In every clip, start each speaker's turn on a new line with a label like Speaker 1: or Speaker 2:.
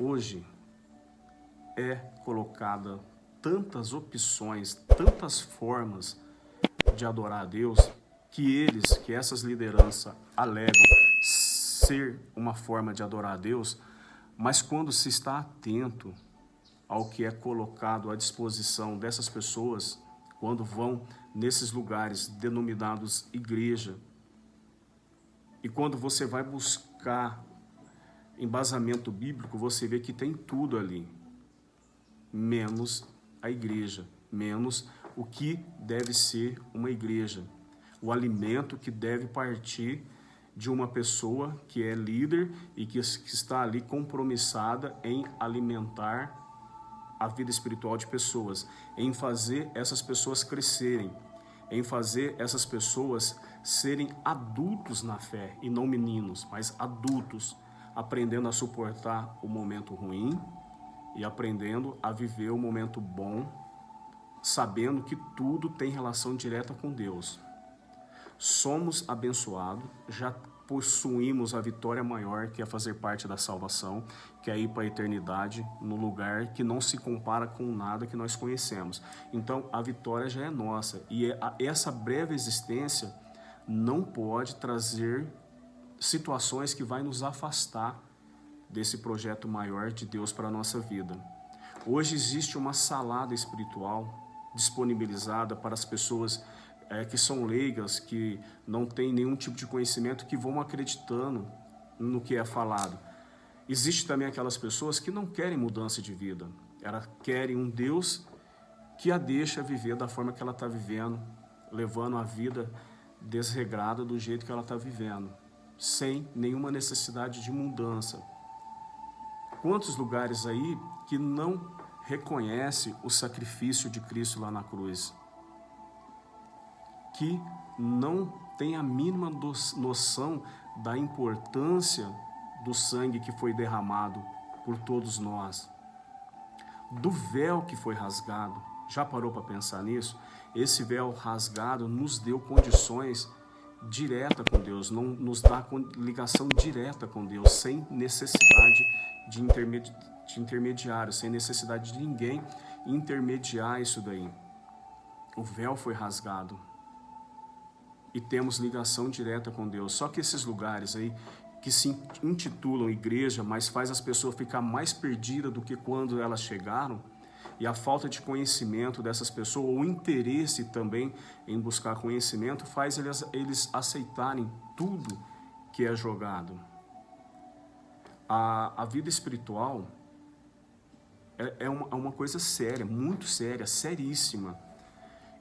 Speaker 1: hoje é colocada tantas opções, tantas formas de adorar a Deus, que essas lideranças alegam ser uma forma de adorar a Deus, mas quando se está atento ao que é colocado à disposição dessas pessoas, quando vão nesses lugares denominados igreja, e quando você vai buscar embasamento bíblico, você vê que tem tudo ali, menos a igreja, menos o que deve ser uma igreja, o alimento que deve partir de uma pessoa que é líder e que está ali compromissada em alimentar a vida espiritual de pessoas, em fazer essas pessoas crescerem, em fazer essas pessoas serem adultos na fé, e não meninos, mas adultos, aprendendo a suportar o momento ruim e aprendendo a viver o momento bom, sabendo que tudo tem relação direta com Deus. Somos abençoados, já possuímos a vitória maior, que é fazer parte da salvação, que é ir para a eternidade, no lugar que não se compara com nada que nós conhecemos. Então, a vitória já é nossa, e essa breve existência não pode trazer situações que vai nos afastar desse projeto maior de Deus para a nossa vida. Hoje existe uma salada espiritual disponibilizada para as pessoas que são leigas, que não têm nenhum tipo de conhecimento, que vão acreditando no que é falado. Existe também aquelas pessoas que não querem mudança de vida. Elas querem um Deus que a deixa viver da forma que ela está vivendo, levando a vida desregrada do jeito que ela está vivendo, sem nenhuma necessidade de mudança. Quantos lugares aí que não reconhece o sacrifício de Cristo lá na cruz, que não tem a mínima noção da importância do sangue que foi derramado por todos nós, do véu que foi rasgado. Já parou para pensar nisso? Esse véu rasgado nos deu condições direta com Deus, não nos dá ligação direta com Deus, sem necessidade de intermediário, sem necessidade de ninguém intermediar isso daí. O véu foi rasgado e temos ligação direta com Deus. Só que esses lugares aí que se intitulam igreja, mas faz as pessoas ficar mais perdidas do que quando elas chegaram, e a falta de conhecimento dessas pessoas, ou o interesse também em buscar conhecimento, faz eles aceitarem tudo que é jogado. A vida espiritual é uma coisa séria, muito séria, seríssima.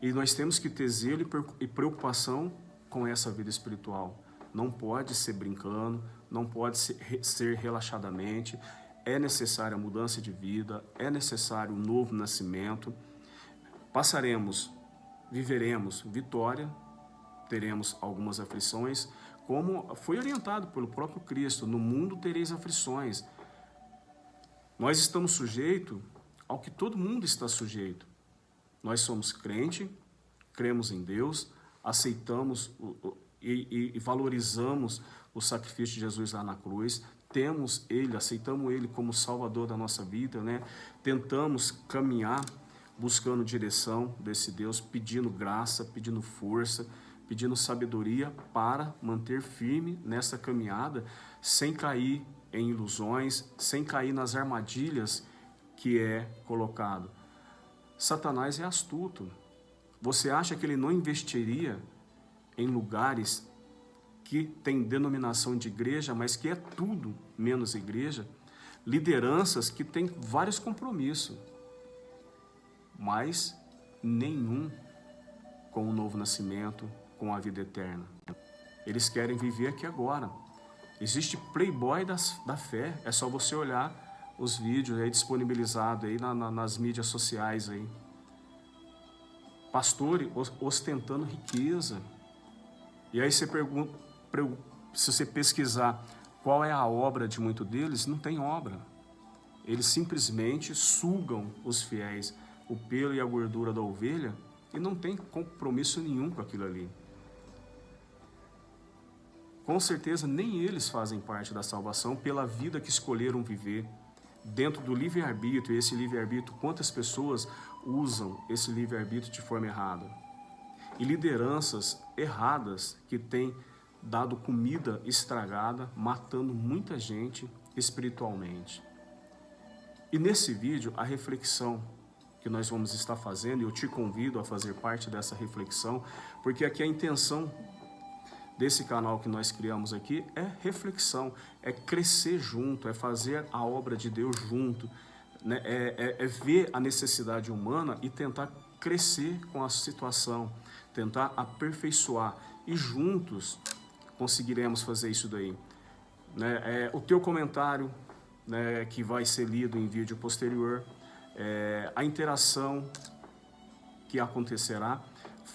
Speaker 1: E nós temos que ter zelo e preocupação com essa vida espiritual. Não pode ser brincando, não pode ser relaxadamente. É necessária a mudança de vida, é necessário um novo nascimento. Viveremos vitória, teremos algumas aflições, como foi orientado pelo próprio Cristo: no mundo tereis aflições. Nós estamos sujeitos ao que todo mundo está sujeito. Nós somos crente, cremos em Deus, aceitamos e valorizamos o sacrifício de Jesus lá na cruz, temos Ele, aceitamos Ele como Salvador da nossa vida, né? Tentamos caminhar buscando direção desse Deus, pedindo graça, pedindo força, pedindo sabedoria para manter firme nessa caminhada, sem cair em ilusões, sem cair nas armadilhas que é colocado. Satanás é astuto. Você acha que ele não investiria em lugares que tem denominação de igreja, mas que é tudo menos igreja? Lideranças que têm vários compromissos, mas nenhum com o novo nascimento, com a vida eterna. Eles querem viver aqui agora. Existe playboy da fé, é só você olhar os vídeos aí disponibilizados aí nas mídias sociais aí. Pastores ostentando riqueza. E aí você pergunta, se você pesquisar qual é a obra de muitos deles, não tem obra. Eles simplesmente sugam os fiéis, o pelo e a gordura da ovelha, e não tem compromisso nenhum com aquilo ali. Com certeza nem eles fazem parte da salvação pela vida que escolheram viver, dentro do livre-arbítrio, esse livre-arbítrio, quantas pessoas usam esse livre-arbítrio de forma errada? E lideranças erradas que têm dado comida estragada, matando muita gente espiritualmente. E nesse vídeo, a reflexão que nós vamos estar fazendo, e eu te convido a fazer parte dessa reflexão, porque aqui a intenção desse canal que nós criamos aqui é reflexão, é crescer junto, é fazer a obra de Deus junto, né? É ver a necessidade humana e tentar crescer com a situação, tentar aperfeiçoar, e juntos conseguiremos fazer isso daí. Né? O teu comentário, né, que vai ser lido em vídeo posterior, a interação que acontecerá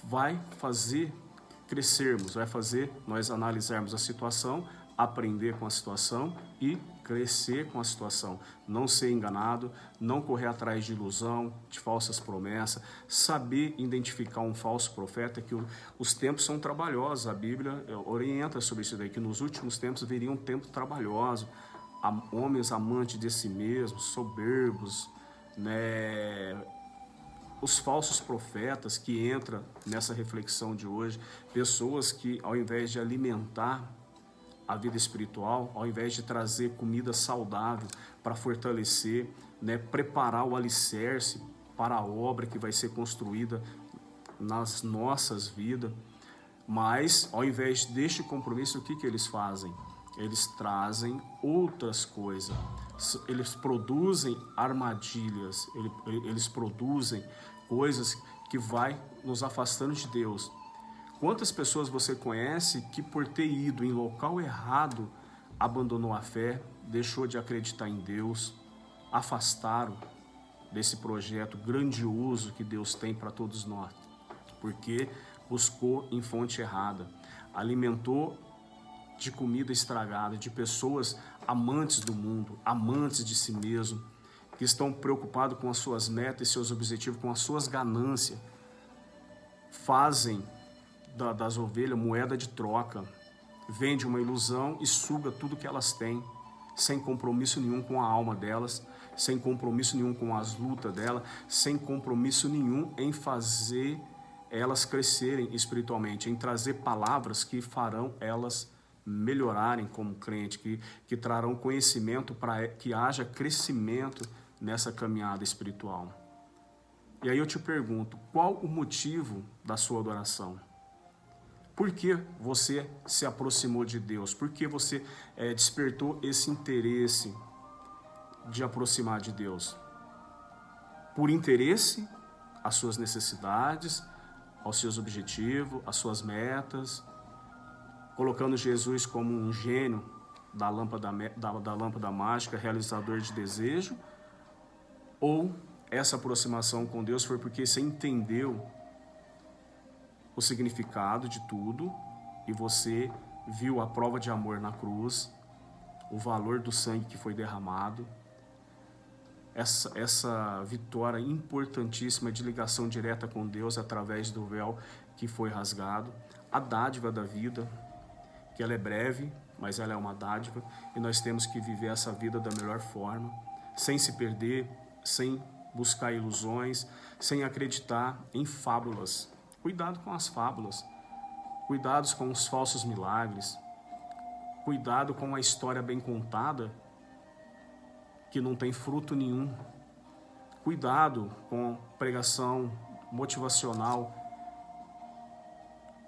Speaker 1: vai fazer crescermos, vai fazer nós analisarmos a situação, aprender com a situação e crescer com a situação. Não ser enganado, não correr atrás de ilusão, de falsas promessas, saber identificar um falso profeta, que os tempos são trabalhosos. A Bíblia orienta sobre isso daí, que nos últimos tempos viria um tempo trabalhoso, homens amantes de si mesmos, soberbos, né? Os falsos profetas que entram nessa reflexão de hoje, pessoas que ao invés de alimentar a vida espiritual, ao invés de trazer comida saudável para fortalecer, né, preparar o alicerce para a obra que vai ser construída nas nossas vidas, mas ao invés deste compromisso, o que eles fazem? Eles trazem outras coisas, eles produzem armadilhas, eles produzem coisas que vai nos afastando de Deus. Quantas pessoas você conhece que por ter ido em local errado, abandonou a fé, deixou de acreditar em Deus, afastaram desse projeto grandioso que Deus tem para todos nós, porque buscou em fonte errada, alimentou de comida estragada, de pessoas amantes do mundo, amantes de si mesmo, que estão preocupados com as suas metas e seus objetivos, com as suas ganâncias, fazem das ovelhas moeda de troca, vende uma ilusão e suga tudo que elas têm, sem compromisso nenhum com a alma delas, sem compromisso nenhum com as lutas delas, sem compromisso nenhum em fazer elas crescerem espiritualmente, em trazer palavras que farão elas melhorarem como crente, que trarão conhecimento para que haja crescimento nessa caminhada espiritual. E aí eu te pergunto, qual o motivo da sua adoração? Por que você se aproximou de Deus? Por que você despertou esse interesse de aproximar de Deus? Por interesse às suas necessidades, aos seus objetivos, às suas metas, colocando Jesus como um gênio da lâmpada mágica, realizador de desejo? Ou essa aproximação com Deus foi porque você entendeu o significado de tudo e você viu a prova de amor na cruz, o valor do sangue que foi derramado, essa vitória importantíssima de ligação direta com Deus através do véu que foi rasgado, a dádiva da vida, que ela é breve, mas ela é uma dádiva, e nós temos que viver essa vida da melhor forma, sem se perder, sem buscar ilusões, sem acreditar em fábulas. Cuidado com as fábulas, cuidado com os falsos milagres, cuidado com a história bem contada, que não tem fruto nenhum. Cuidado com pregação motivacional,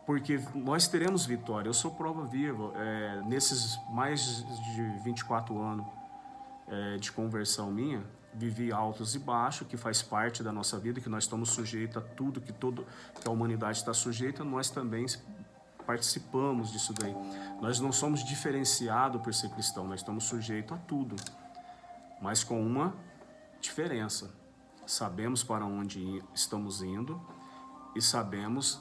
Speaker 1: porque nós teremos vitória. Eu sou prova viva, nesses mais de 24 anos de conversão minha, vivi altos e baixos, que faz parte da nossa vida, que nós estamos sujeitos a tudo, que a humanidade está sujeita, nós também participamos disso daí. Nós não somos diferenciados por ser cristão, nós estamos sujeitos a tudo, mas com uma diferença. Sabemos para onde estamos indo e sabemos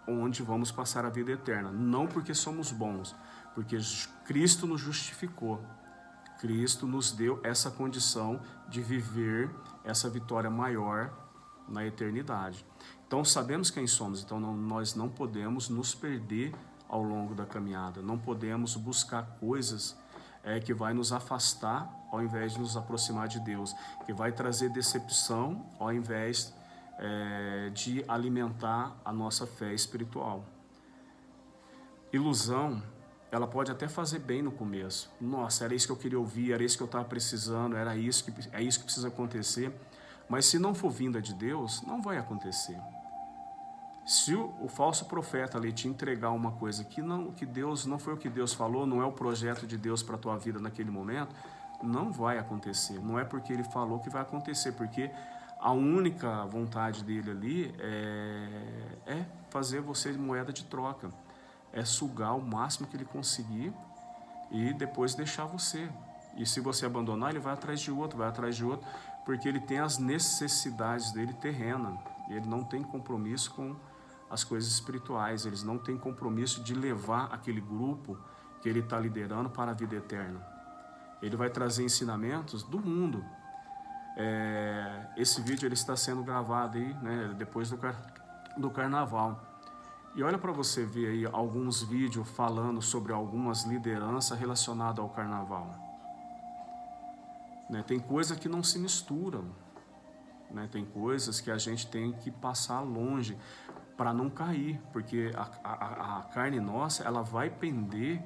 Speaker 1: onde vamos passar a vida eterna. Não porque somos bons, porque Cristo nos justificou. Cristo nos deu essa condição de viver essa vitória maior na eternidade. Então sabemos quem somos, então nós não podemos nos perder ao longo da caminhada, não podemos buscar coisas que vai nos afastar ao invés de nos aproximar de Deus, que vai trazer decepção ao invés de alimentar a nossa fé espiritual. Ilusão, ela pode até fazer bem no começo. Nossa, era isso que eu queria ouvir, era isso que eu estava precisando, é isso que precisa acontecer. Mas se não for vinda de Deus, não vai acontecer. Se o falso profeta ali te entregar uma coisa que Deus não foi o que Deus falou, não é o projeto de Deus para a tua vida naquele momento, não vai acontecer. Não é porque ele falou que vai acontecer, porque a única vontade dele ali é fazer você de moeda de troca, é sugar o máximo que ele conseguir e depois deixar você. E se você abandonar, ele vai atrás de outro, porque ele tem as necessidades dele terrena. Ele não tem compromisso com as coisas espirituais, eles não têm compromisso de levar aquele grupo que ele está liderando para a vida eterna. Ele vai trazer ensinamentos do mundo. Esse vídeo ele está sendo gravado aí, né, depois do carnaval. E olha para você ver aí alguns vídeos falando sobre algumas lideranças relacionadas ao carnaval. Né, tem coisas que não se misturam. Né, tem coisas que a gente tem que passar longe para não cair, porque a carne nossa, ela vai pender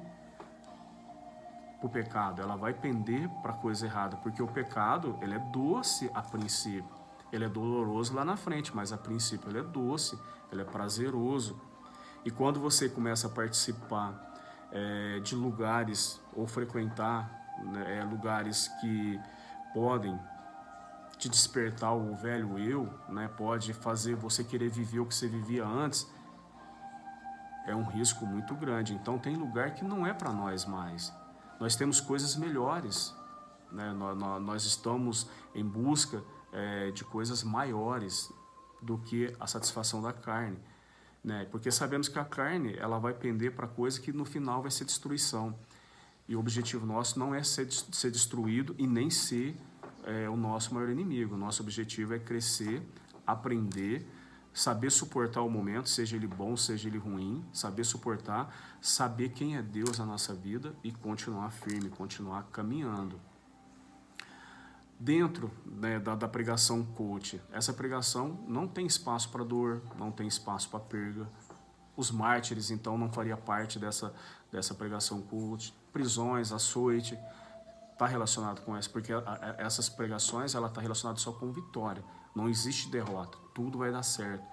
Speaker 1: para o pecado, ela vai pender para a coisa errada, porque o pecado, ele é doce a princípio, ele é doloroso lá na frente, mas a princípio ele é doce, ele é prazeroso. E quando você começa a participar de lugares ou frequentar lugares que podem te despertar o velho eu, né, pode fazer você querer viver o que você vivia antes, é um risco muito grande. Então tem lugar que não é para nós mais. Nós temos coisas melhores, né? Nós estamos em busca de coisas maiores do que a satisfação da carne, né? Porque sabemos que a carne ela vai pender para coisa que no final vai ser destruição. E o objetivo nosso não é ser destruído e nem ser o nosso maior inimigo. O nosso objetivo é crescer, aprender, saber suportar o momento, seja ele bom, seja ele ruim, saber suportar, saber quem é Deus na nossa vida e continuar firme, continuar caminhando. Dentro, né, da pregação coach, essa pregação não tem espaço para dor, não tem espaço para perda. Os mártires, então, não faria parte dessa pregação coach. Prisões, açoite, está relacionado com essa, porque essas pregações ela está relacionada só com vitória. Não existe derrota, tudo vai dar certo.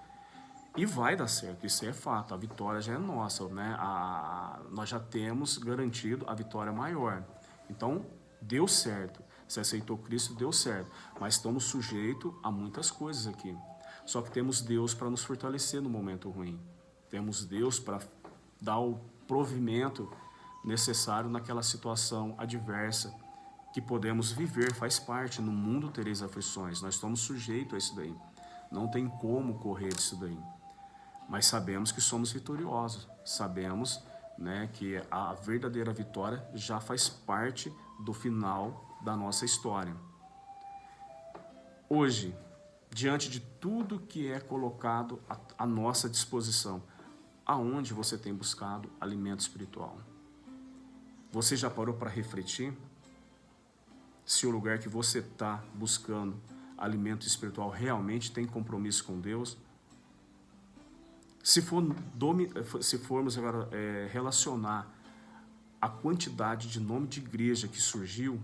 Speaker 1: E vai dar certo, isso é fato, a vitória já é nossa, né? Nós já temos garantido a vitória maior. Então, deu certo. Você aceitou Cristo, deu certo. Mas estamos sujeitos a muitas coisas aqui. Só que temos Deus para nos fortalecer no momento ruim. Temos Deus para dar o provimento necessário naquela situação adversa que podemos viver, faz parte. No mundo tereis aflições, nós estamos sujeitos a isso daí. Não tem como correr disso daí. Mas sabemos que somos vitoriosos. Sabemos, né, que a verdadeira vitória já faz parte do final da nossa história. Hoje, diante de tudo que é colocado à nossa disposição, aonde você tem buscado alimento espiritual? Você já parou para refletir se o lugar que você está buscando alimento espiritual realmente tem compromisso com Deus? Se formos agora relacionar a quantidade de nome de igreja que surgiu,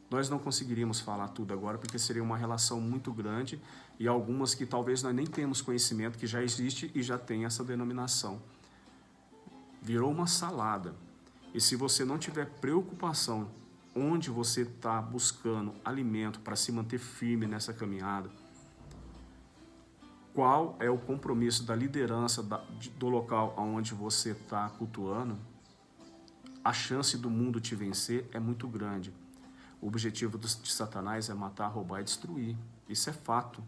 Speaker 1: nós não conseguiríamos falar tudo agora, porque seria uma relação muito grande e algumas que talvez nós nem temos conhecimento que já existe e já tem essa denominação. Virou uma salada. E se você não tiver preocupação onde você está buscando alimento para se manter firme nessa caminhada, qual é o compromisso da liderança do local onde você está cultuando, a chance do mundo te vencer é muito grande. O objetivo de Satanás é matar, roubar e destruir. Isso é fato.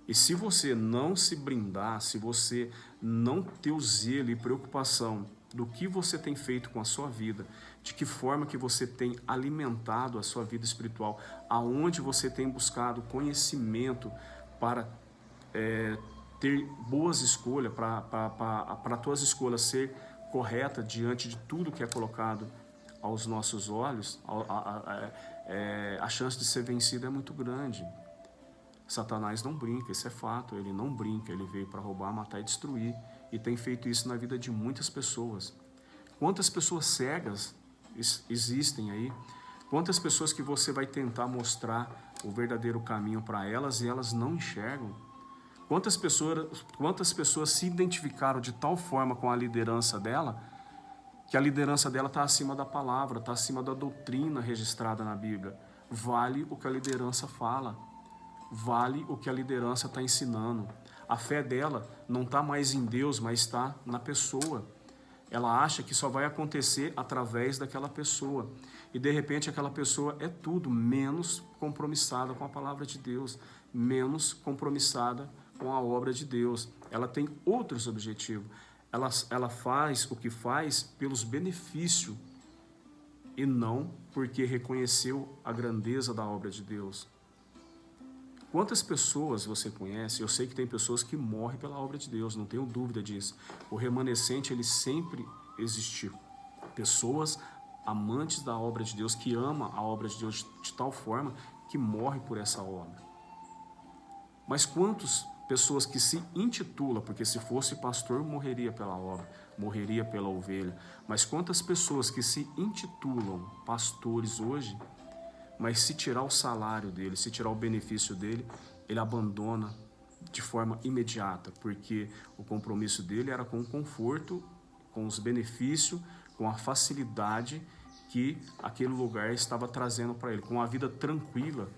Speaker 1: E se você não se brindar, se você não ter o zelo e preocupação do que você tem feito com a sua vida, de que forma que você tem alimentado a sua vida espiritual, aonde você tem buscado conhecimento para ter boas escolhas, para tuas escolhas ser corretas diante de tudo que é colocado aos nossos olhos, a chance de ser vencido é muito grande. Satanás não brinca, isso é fato, ele não brinca, ele veio para roubar, matar e destruir, e tem feito isso na vida de muitas pessoas. Quantas pessoas cegas existem aí? Quantas pessoas que você vai tentar mostrar o verdadeiro caminho para elas e elas não enxergam? Quantas pessoas se identificaram de tal forma com a liderança dela, que a liderança dela está acima da palavra, está acima da doutrina registrada na Bíblia. Vale o que a liderança fala, vale o que a liderança está ensinando. A fé dela não está mais em Deus, mas está na pessoa. Ela acha que só vai acontecer através daquela pessoa. E de repente aquela pessoa é tudo menos compromissada com a palavra de Deus, menos compromissada com a obra de Deus. Ela tem outros objetivos. Ela faz o que faz pelos benefícios e não porque reconheceu a grandeza da obra de Deus. Quantas pessoas você conhece? Eu sei que tem pessoas que morrem pela obra de Deus, não tenho dúvida disso. O remanescente, ele sempre existiu. Pessoas amantes da obra de Deus, que amam a obra de Deus de tal forma que morrem por essa obra. Mas quantas pessoas que se intitulam, porque se fosse pastor morreria pela obra, morreria pela ovelha, mas quantas pessoas que se intitulam pastores hoje, mas se tirar o salário dele, se tirar o benefício dele, ele abandona de forma imediata, porque o compromisso dele era com o conforto, com os benefícios, com a facilidade que aquele lugar estava trazendo para ele, com a vida tranquila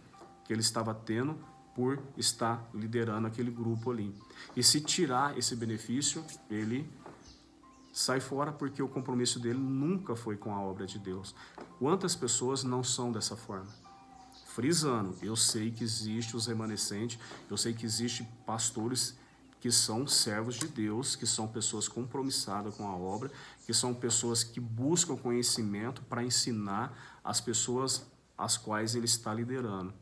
Speaker 1: que ele estava tendo por estar liderando aquele grupo ali. E se tirar esse benefício, ele sai fora, porque o compromisso dele nunca foi com a obra de Deus. Quantas pessoas não são dessa forma? Frisando, eu sei que existe os remanescentes, eu sei que existe pastores que são servos de Deus, que são pessoas compromissadas com a obra, que são pessoas que buscam conhecimento para ensinar as pessoas às quais ele está liderando.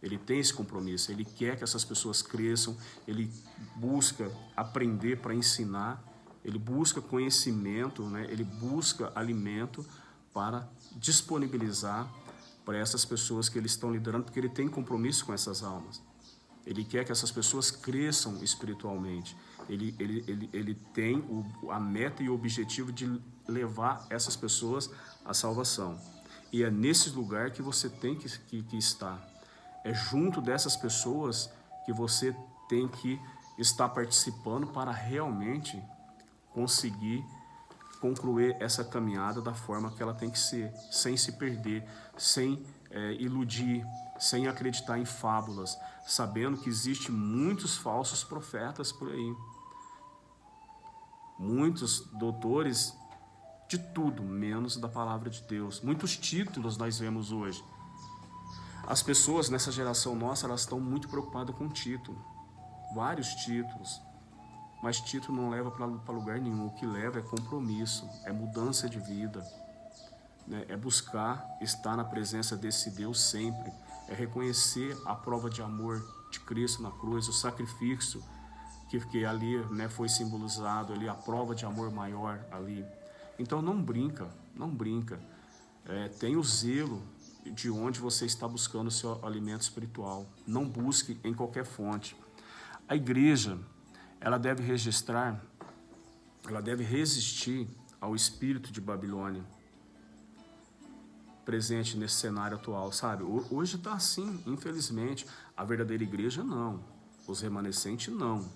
Speaker 1: Ele tem esse compromisso, ele quer que essas pessoas cresçam, ele busca aprender para ensinar, ele busca conhecimento, né? Ele busca alimento para disponibilizar para essas pessoas que eles estão liderando, porque ele tem compromisso com essas almas. Ele quer que essas pessoas cresçam espiritualmente. Ele tem a meta e o objetivo de levar essas pessoas à salvação. E é nesse lugar que você tem que estar. É junto dessas pessoas que você tem que estar participando para realmente conseguir concluir essa caminhada da forma que ela tem que ser, sem se perder, sem iludir, sem acreditar em fábulas, sabendo que existem muitos falsos profetas por aí. Muitos doutores de tudo, menos da palavra de Deus. Muitos títulos nós vemos hoje. As pessoas nessa geração nossa, elas estão muito preocupadas com título. Vários títulos. Mas título não leva para lugar nenhum. O que leva é compromisso, é mudança de vida, né? É buscar estar na presença desse Deus sempre. É reconhecer a prova de amor de Cristo na cruz, o sacrifício que ali, né, foi simbolizado ali, a prova de amor maior ali. Então não brinca, não brinca. Tenha o zelo de onde você está buscando o seu alimento espiritual. Não busque em qualquer fonte. A igreja, ela deve resistir ao espírito de Babilônia presente nesse cenário atual, sabe? Hoje está assim, infelizmente. A verdadeira igreja, não. Os remanescentes, não.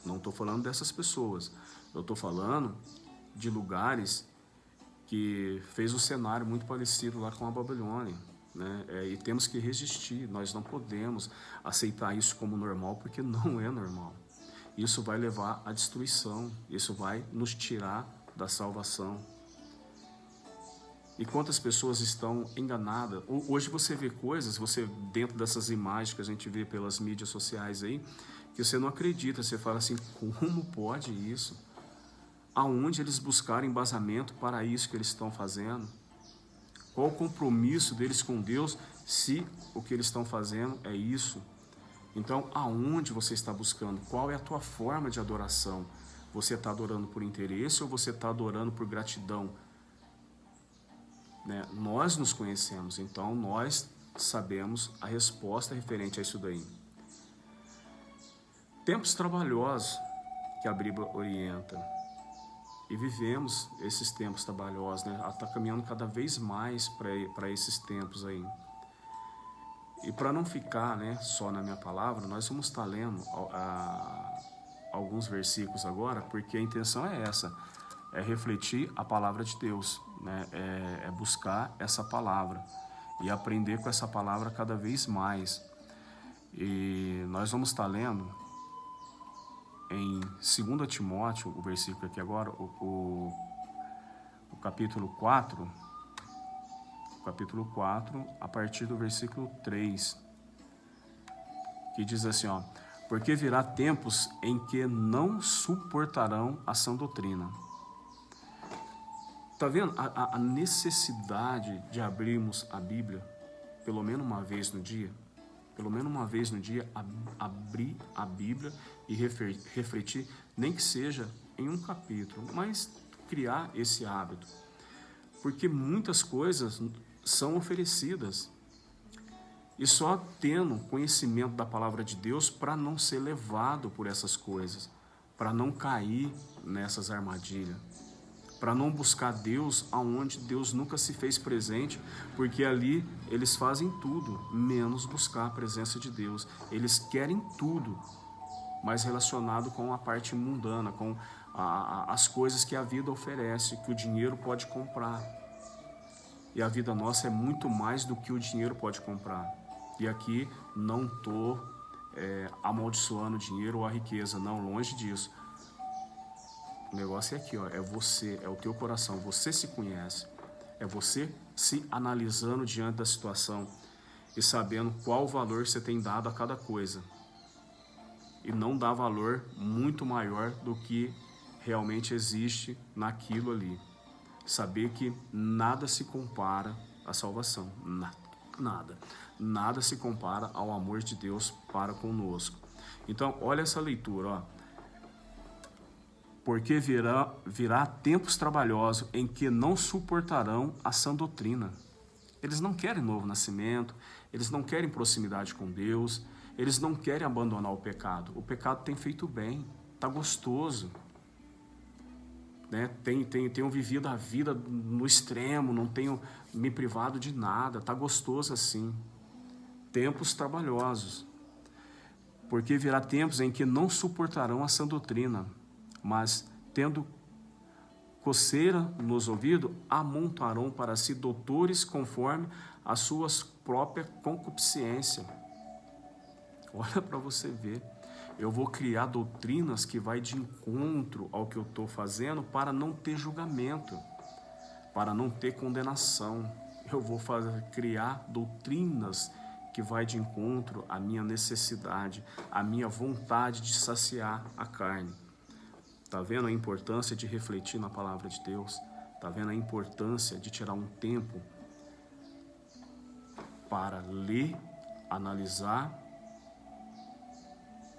Speaker 1: Não estou falando dessas pessoas. Eu estou falando de lugares que fez um cenário muito parecido lá com a Babilônia, né? E temos que resistir. Nós não podemos aceitar isso como normal, porque não é normal. Isso vai levar à destruição. Isso vai nos tirar da salvação. E quantas pessoas estão enganadas? Hoje você vê coisas, você dentro dessas imagens que a gente vê pelas mídias sociais aí, que você não acredita. Você fala assim, como pode isso? Aonde eles buscaram embasamento para isso que eles estão fazendo? Qual o compromisso deles com Deus se o que eles estão fazendo é isso? Então, aonde você está buscando? Qual é a tua forma de adoração? Você está adorando por interesse ou você está adorando por gratidão? né? Nós nos conhecemos, então nós sabemos a resposta referente a isso daí. Tempos trabalhosos que a Bíblia orienta. E vivemos esses tempos trabalhosos, né? Ela está caminhando cada vez mais para esses tempos aí. E para não ficar, né, só na minha palavra, nós vamos estar lendo alguns versículos agora, porque a intenção é essa, é refletir a palavra de Deus, né? É buscar essa palavra e aprender com essa palavra cada vez mais. E nós vamos estar lendo em 2 Timóteo, o versículo aqui agora, o capítulo 4, a partir do versículo 3, que diz assim, ó: porque virá tempos em que não suportarão a sã doutrina. Tá vendo a necessidade de abrirmos a Bíblia pelo menos uma vez no dia? Pelo menos uma vez no dia, abrir a Bíblia e refletir, nem que seja em um capítulo, mas criar esse hábito. Porque muitas coisas são oferecidas. E só tendo conhecimento da palavra de Deus para não ser levado por essas coisas, para não cair nessas armadilhas, para não buscar Deus aonde Deus nunca se fez presente, porque ali eles fazem tudo, menos buscar a presença de Deus. Eles querem tudo, mas relacionado com a parte mundana, com as coisas que a vida oferece, que o dinheiro pode comprar. E a vida nossa é muito mais do que o dinheiro pode comprar. E aqui não estou amaldiçoando o dinheiro ou a riqueza, não, longe disso. O negócio é aqui, ó, é você, é o teu coração, você se conhece, é você se analisando diante da situação e sabendo qual valor você tem dado a cada coisa e não dar valor muito maior do que realmente existe naquilo ali. Saber que nada se compara à salvação, nada se compara ao amor de Deus para conosco. Então, olha essa leitura, ó. Porque virá tempos trabalhosos em que não suportarão a sã doutrina. Eles não querem novo nascimento, eles não querem proximidade com Deus, eles não querem abandonar o pecado. O pecado tem feito bem, está gostoso, né? Tenho vivido a vida no extremo, não tenho me privado de nada, está gostoso assim. Tempos trabalhosos, porque virá tempos em que não suportarão a sã doutrina, mas, tendo coceira nos ouvidos, amontoarão para si doutores conforme as suas próprias concupiscências. Olha para você ver. Eu vou criar doutrinas que vai de encontro ao que eu estou fazendo para não ter julgamento, para não ter condenação. Eu vou criar doutrinas que vai de encontro à minha necessidade, à minha vontade de saciar a carne. Está vendo a importância de refletir na palavra de Deus? Está vendo a importância de tirar um tempo para ler, analisar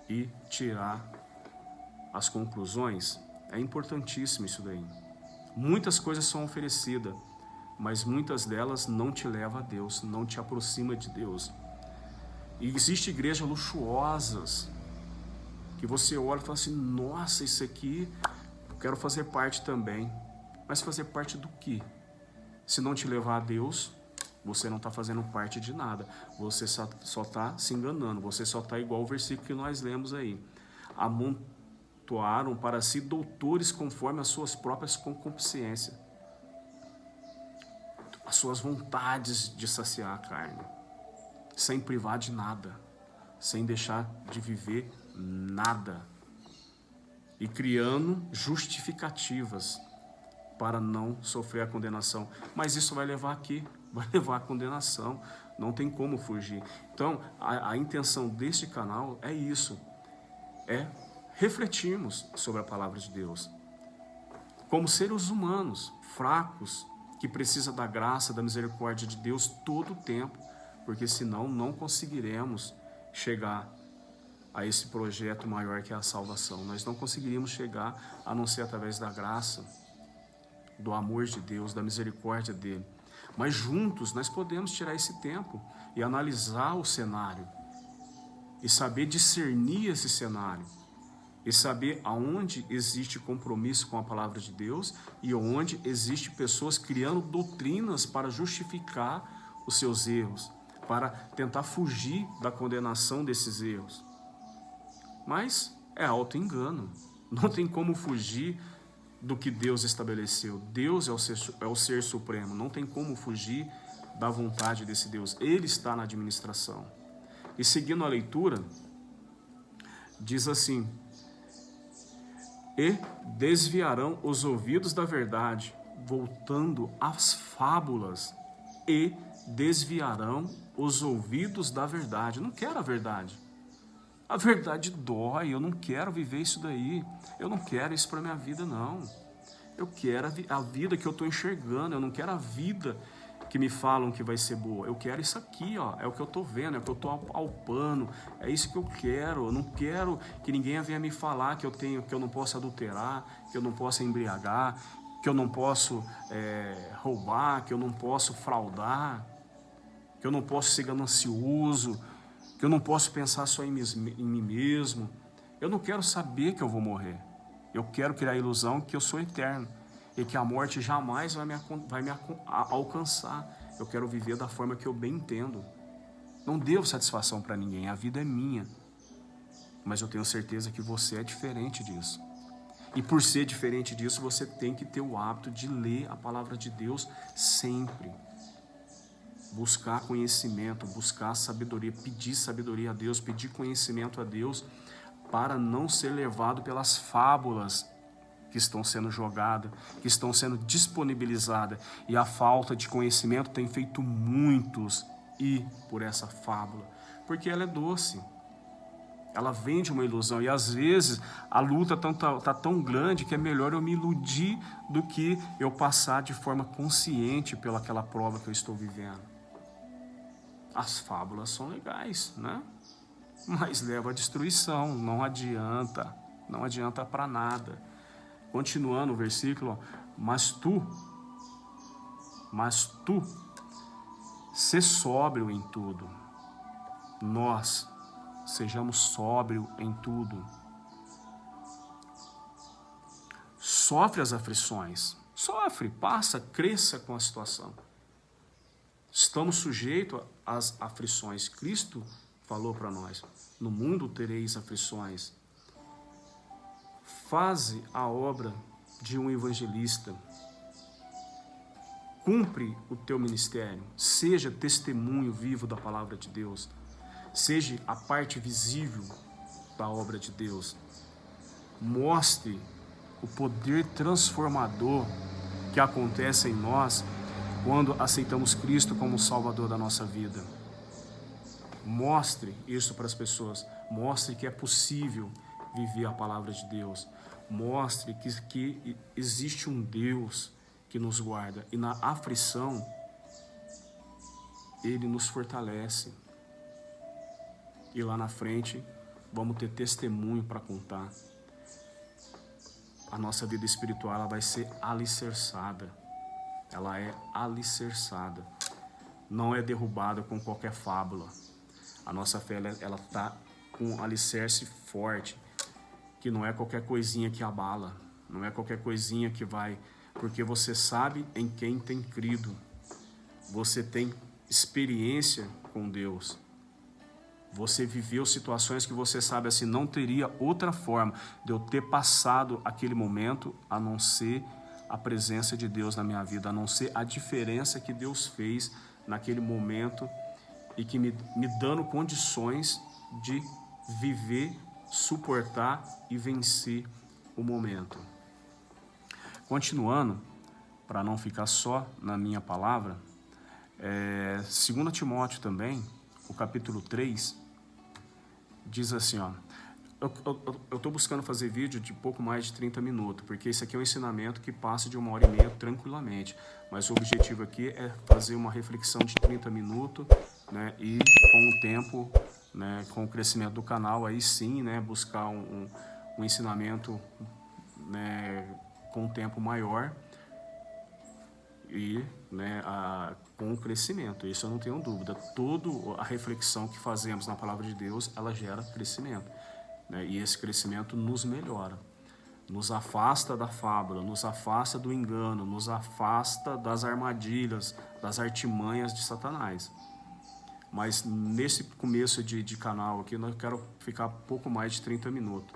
Speaker 1: e tirar as conclusões? É importantíssimo isso daí. Muitas coisas são oferecidas, mas muitas delas não te levam a Deus, não te aproxima de Deus. E existem igrejas luxuosas que você olha e fala assim, nossa, isso aqui eu quero fazer parte também. Mas fazer parte do quê? Se não te levar a Deus, você não está fazendo parte de nada. Você só está se enganando. Você só está igual o versículo que nós lemos aí. Amontoaram para si doutores conforme as suas próprias concupiscências, as suas vontades de saciar a carne, sem privar de nada, sem deixar de viver nada, e criando justificativas para não sofrer a condenação. Mas isso vai levar aqui, vai levar à condenação, não tem como fugir. Então, a intenção deste canal é isso, é refletirmos sobre a palavra de Deus, como seres humanos, fracos, que precisam da graça, da misericórdia de Deus todo o tempo, porque senão não conseguiremos chegar a esse projeto maior que é a salvação. Nós não conseguiríamos chegar a não ser através da graça, do amor de Deus, da misericórdia dele. Mas juntos nós podemos tirar esse tempo e analisar o cenário, e saber discernir esse cenário, e saber aonde existe compromisso com a palavra de Deus e onde existe pessoas criando doutrinas para justificar os seus erros, para tentar fugir da condenação desses erros. Mas é auto-engano, não tem como fugir do que Deus estabeleceu. Deus é o ser supremo, não tem como fugir da vontade desse Deus, Ele está na administração. E seguindo a leitura, diz assim: e desviarão os ouvidos da verdade, voltando às fábulas, e desviarão os ouvidos da verdade. Eu não quero a verdade. A verdade dói, eu não quero viver isso daí. Eu não quero isso para minha vida, não. Eu quero a vida que eu estou enxergando, eu não quero a vida que me falam que vai ser boa. Eu quero isso aqui, ó, é o que eu estou vendo, é o que eu estou apalpando, é isso que eu quero. Eu não quero que ninguém venha me falar que eu não posso adulterar, que eu não posso embriagar, que eu não posso roubar, que eu não posso fraudar, que eu não posso ser ganancioso, que eu não posso pensar só em mim mesmo. Eu não quero saber que eu vou morrer. Eu quero criar a ilusão que eu sou eterno e que a morte jamais vai me alcançar. Eu quero viver da forma que eu bem entendo. Não devo satisfação para ninguém, a vida é minha. Mas eu tenho certeza que você é diferente disso. E por ser diferente disso, você tem que ter o hábito de ler a palavra de Deus sempre. Buscar conhecimento, buscar sabedoria, pedir sabedoria a Deus, pedir conhecimento a Deus, para não ser levado pelas fábulas que estão sendo jogadas, que estão sendo disponibilizadas. E a falta de conhecimento tem feito muitos ir por essa fábula, porque ela é doce, ela vende uma ilusão, e às vezes a luta está tão grande que é melhor eu me iludir do que eu passar de forma consciente pelaquela prova que eu estou vivendo. As fábulas são legais, né? Mas leva à destruição, não adianta para nada. Continuando o versículo, mas tu, sê sóbrio em tudo. Nós sejamos sóbrios em tudo. Sofre as aflições, passa, cresça com a situação. Estamos sujeitos às aflições. Cristo falou para nós: no mundo tereis aflições. Faze a obra de um evangelista. Cumpre o teu ministério. Seja testemunho vivo da palavra de Deus. Seja a parte visível da obra de Deus. Mostre o poder transformador que acontece em nós quando aceitamos Cristo como Salvador da nossa vida. Mostre isso para as pessoas. Mostre que é possível viver a palavra de Deus. Mostre que existe um Deus que nos guarda. E na aflição, Ele nos fortalece. E lá na frente, vamos ter testemunho para contar. A nossa vida espiritual ela vai ser alicerçada. Ela é alicerçada. Não é derrubada com qualquer fábula. A nossa fé ela está com um alicerce forte, que não é qualquer coisinha que abala, não é qualquer coisinha que vai, porque você sabe em quem tem crido, você tem experiência com Deus, você viveu situações que você sabe assim, não teria outra forma de eu ter passado aquele momento a não ser a presença de Deus na minha vida, a não ser a diferença que Deus fez naquele momento e que me dando condições de viver, suportar e vencer o momento. Continuando, para não ficar só na minha palavra, 2 Timóteo também, o capítulo 3, diz assim, ó, eu estou buscando fazer vídeo de pouco mais de 30 minutos, porque esse aqui é um ensinamento que passa de 1h30 tranquilamente, mas o objetivo aqui é fazer uma reflexão de 30 minutos, né, e com o tempo, né, com o crescimento do canal, aí sim, né, buscar um ensinamento, né, com um tempo maior e né, com o crescimento, isso eu não tenho dúvida. Toda a reflexão que fazemos na palavra de Deus, ela gera crescimento, né, e esse crescimento nos melhora, nos afasta da fábula, nos afasta do engano, nos afasta das armadilhas, das artimanhas de Satanás. Mas nesse começo de canal aqui, eu quero ficar pouco mais de 30 minutos.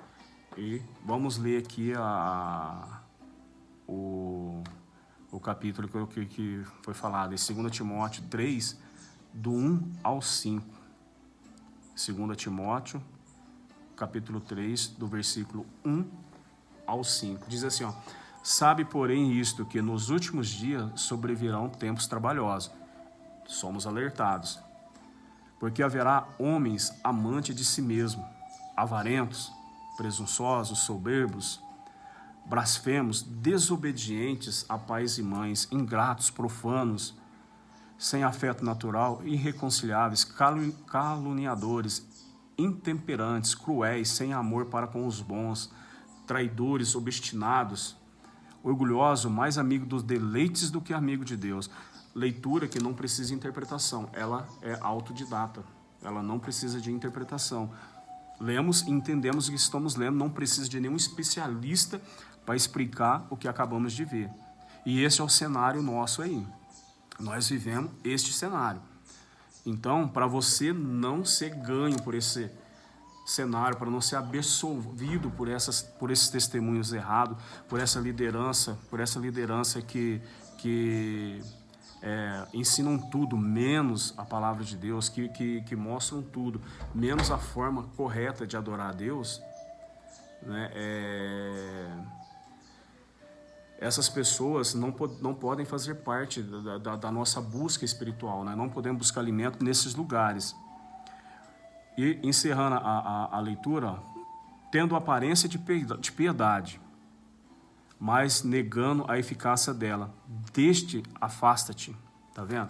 Speaker 1: E vamos ler aqui o capítulo que foi falado, em 2 Timóteo 3, do 1 ao 5. 2 Timóteo, capítulo 3, do versículo 1 ao 5. Diz assim, ó: sabe, porém, isto, que nos últimos dias sobrevirão tempos trabalhosos. Somos alertados. Porque haverá homens amantes de si mesmo, avarentos, presunçosos, soberbos, blasfemos, desobedientes a pais e mães, ingratos, profanos, sem afeto natural, irreconciliáveis, caluniadores, intemperantes, cruéis, sem amor para com os bons, traidores, obstinados, orgulhoso, mais amigo dos deleites do que amigo de Deus. Leitura que não precisa de interpretação, ela é autodidata, ela não precisa de interpretação. Lemos e entendemos o que estamos lendo, não precisa de nenhum especialista para explicar o que acabamos de ver. E esse é o cenário nosso aí. Nós vivemos este cenário. Então, para você não ser ganho por esse cenário, para não ser absolvido por esses testemunhos errados, por essa liderança que ensinam tudo, menos a palavra de Deus, que mostram tudo, menos a forma correta de adorar a Deus, né? Essas pessoas não podem fazer parte da nossa busca espiritual, né? Não podemos buscar alimento nesses lugares. E encerrando a leitura, tendo aparência de piedade, mas negando a eficácia dela. Deste afasta-te. Tá vendo?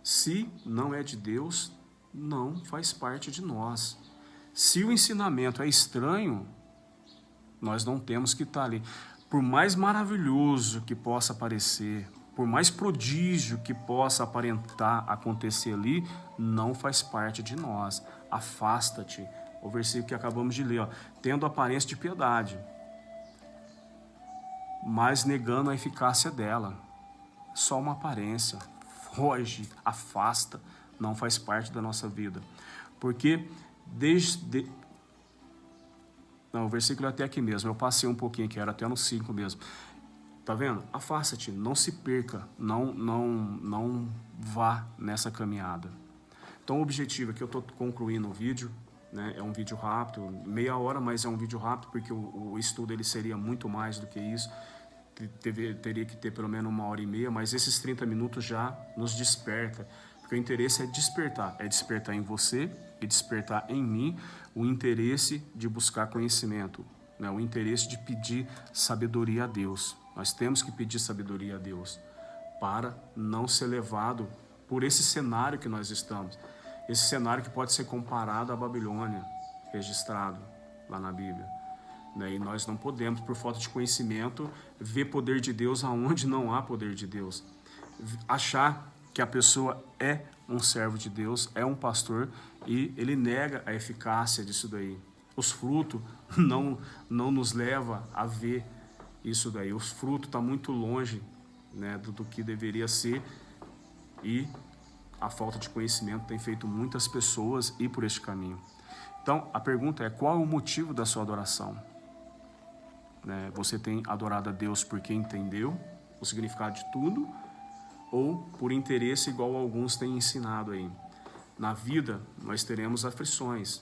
Speaker 1: Se não é de Deus, não faz parte de nós. Se o ensinamento é estranho, nós não temos que estar ali. Por mais maravilhoso que possa parecer, por mais prodígio que possa aparentar acontecer ali, não faz parte de nós. Afasta-te. O versículo que acabamos de ler, ó, tendo aparência de piedade, mas negando a eficácia dela. Só uma aparência. Foge, afasta, não faz parte da nossa vida. Porque Não, o versículo é até aqui mesmo, eu passei um pouquinho aqui, era até no 5 mesmo. Tá vendo? Afasta-te, não se perca, não vá nessa caminhada. Então o objetivo aqui, eu estou concluindo o vídeo, né? É um vídeo rápido, meia hora, mas é um vídeo rápido, porque o estudo ele seria muito mais do que isso. Teria que ter pelo menos 1h30, mas esses 30 minutos já nos desperta, porque o interesse é despertar em você e despertar em mim o interesse de buscar conhecimento, né? O interesse de pedir sabedoria a Deus. Nós temos que pedir sabedoria a Deus para não ser levado por esse cenário que nós estamos, esse cenário que pode ser comparado à Babilônia, registrado lá na Bíblia. E nós não podemos, por falta de conhecimento, ver poder de Deus aonde não há poder de Deus. Achar que a pessoa é um servo de Deus, é um pastor, e ele nega a eficácia disso daí. Os frutos não nos levam a ver isso daí. Os frutos estão muito longe, né, do que deveria ser, e a falta de conhecimento tem feito muitas pessoas ir por este caminho. Então, a pergunta é: qual é o motivo da sua adoração? Você tem adorado a Deus porque entendeu o significado de tudo, ou por interesse, igual alguns têm ensinado aí? Na vida nós teremos aflições.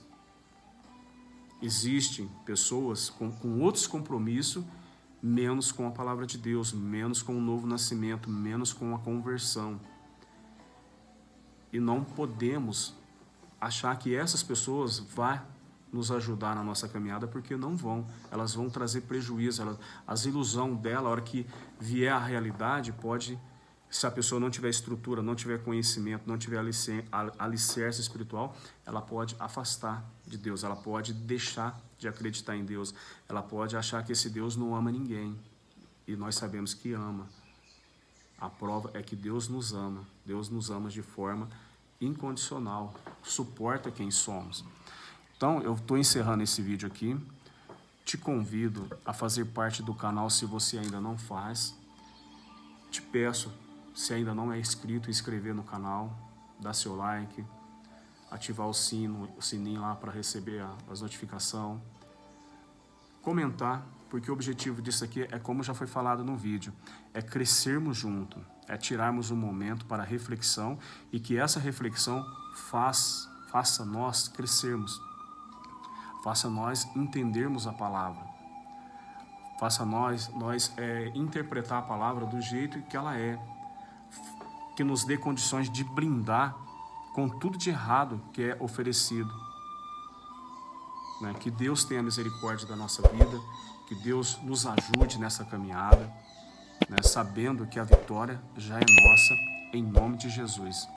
Speaker 1: Existem pessoas com outros compromissos, menos com a palavra de Deus, menos com o novo nascimento, menos com a conversão. E não podemos achar que essas pessoas vão nos ajudar na nossa caminhada, porque não vão. Elas vão trazer prejuízo. As ilusões dela, a hora que vier a realidade, pode, se a pessoa não tiver estrutura, não tiver conhecimento, não tiver alicerce espiritual, ela pode afastar de Deus, ela pode deixar de acreditar em Deus, ela pode achar que esse Deus não ama ninguém. E nós sabemos que ama. A prova é que Deus nos ama. Deus nos ama de forma incondicional. Suporta quem somos. Então, eu estou encerrando esse vídeo aqui. Te convido a fazer parte do canal se você ainda não faz. Te peço, se ainda não é inscrito, inscrever no canal, dar seu like, ativar o sininho lá para receber as notificações. Comentar, porque o objetivo disso aqui é, como já foi falado no vídeo, é crescermos junto, é tirarmos um momento para reflexão e que essa reflexão faça nós crescermos, faça nós entendermos a palavra, faça nós interpretar a palavra do jeito que ela é, que nos dê condições de brindar com tudo de errado que é oferecido. Que Deus tenha misericórdia da nossa vida, que Deus nos ajude nessa caminhada, sabendo que a vitória já é nossa, em nome de Jesus.